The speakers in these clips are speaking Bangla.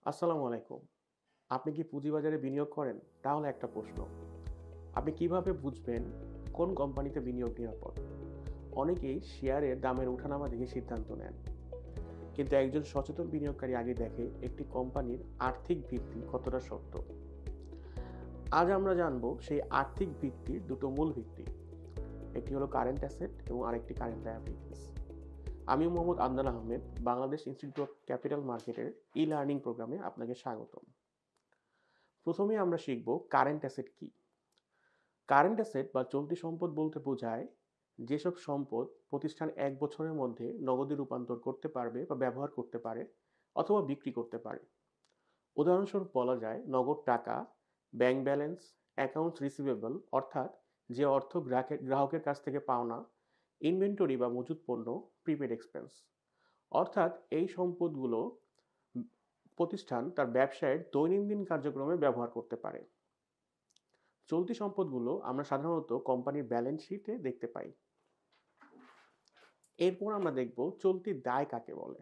আসসালামু আলাইকুম। আপনি কি পুঁজিবাজারে বিনিয়োগ করেন? তাহলে একটা প্রশ্ন। আপনি কিভাবে বুঝবেন কোন কোম্পানিতে বিনিয়োগ নিরাপদ? অনেকেই শেয়ারের দামের ওঠানামা দেখে সিদ্ধান্ত নেন। কিন্তু একজন সচেতন বিনিয়োগকারী আগে দেখে একটি কোম্পানির আর্থিক ভিত্তি কতটা শক্ত। আজ আমরা জানব সেই আর্থিক ভিত্তির দুটো মূল ভিত্তি। একটি হলো কারেন্ট অ্যাসেট এবং আরেকটি কারেন্ট লায়াবিলিটিস। আমি Mohammad Adnan Ahmed, Bangladesh institute of capital মার্কেটের ই-লার্নিং প্রোগ্রামে আপনাকে স্বাগতম। প্রথমে আমরা শিখব কারেন্ট অ্যাসেট কি। কারেন্ট অ্যাসেট বা চলতি সম্পদ বলতে বোঝায় যেসব সম্পদ প্রতিষ্ঠান 1 বছরের মধ্যে নগদে রূপান্তর করতে পারবে বা ব্যবহার করতে পারে অথবা বিক্রি করতে পারে। উদাহরণস্বরূপ বলা যায় নগদ টাকা, ব্যাংক ব্যালেন্স, অ্যাকাউন্টস রিসিভেবল অর্থাৎ যে অর্থ গ্রাহকের কাছ থেকে পাওনা, ইনভেন্টরি বা মজুত পণ্য, প্রিপেড এক্সপেন্স। অর্থাৎ এই সম্পদগুলো প্রতিষ্ঠান তার ব্যবসায়ের দৈনন্দিন কার্যক্রমে ব্যবহার করতে পারে। চলতি সম্পদগুলো আমরা সাধারণত কোম্পানির ব্যালেন্স শিটে দেখতে পাই। এরপর আমরা দেখব চলতি দায় কাকে বলে।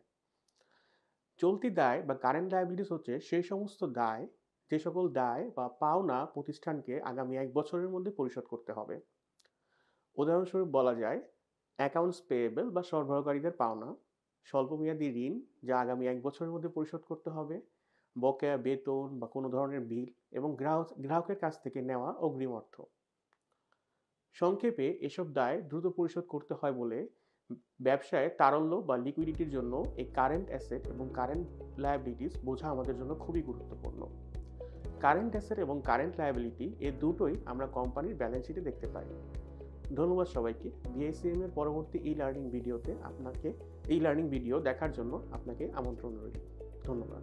চলতি দায় বা কারেন্ট লায়াবিলিটিস হচ্ছে সেই সমস্ত দায় যে সকল দায় বা পাওনা প্রতিষ্ঠানকে আগামী 1 বছরের মধ্যে পরিশোধ করতে হবে। উদাহরণস্বরূপ বলা যায় অ্যাকাউন্টস পেয়েবল বা সরবরাহকারীদের পাওনা, স্বল্পমেয়াদী ঋণ যা আগামী 1 বছরের মধ্যে পরিশোধ করতে হবে, বকেয়া বেতন বা কোনো ধরনের বিল এবং গ্রাহকের কাছ থেকে নেওয়া অগ্রিম অর্থ। সংক্ষেপে এসব দায় দ্রুত পরিশোধ করতে হয় বলে ব্যবসায় তারল্য বা লিকুইডিটির জন্য এই কারেন্ট অ্যাসেট এবং কারেন্ট লায়াবিলিটিস বোঝা আমাদের জন্য খুবই গুরুত্বপূর্ণ। কারেন্ট অ্যাসেট এবং কারেন্ট লায়াবিলিটি এই দুটোই আমরা কোম্পানির ব্যালেন্স শিটে দেখতে পাই। ধন্যবাদ সবাইকে। বিআইসিএম এর পরবর্তী ই লার্নিং ভিডিও দেখার জন্য আপনাকে আমন্ত্রণ রইল। ধন্যবাদ।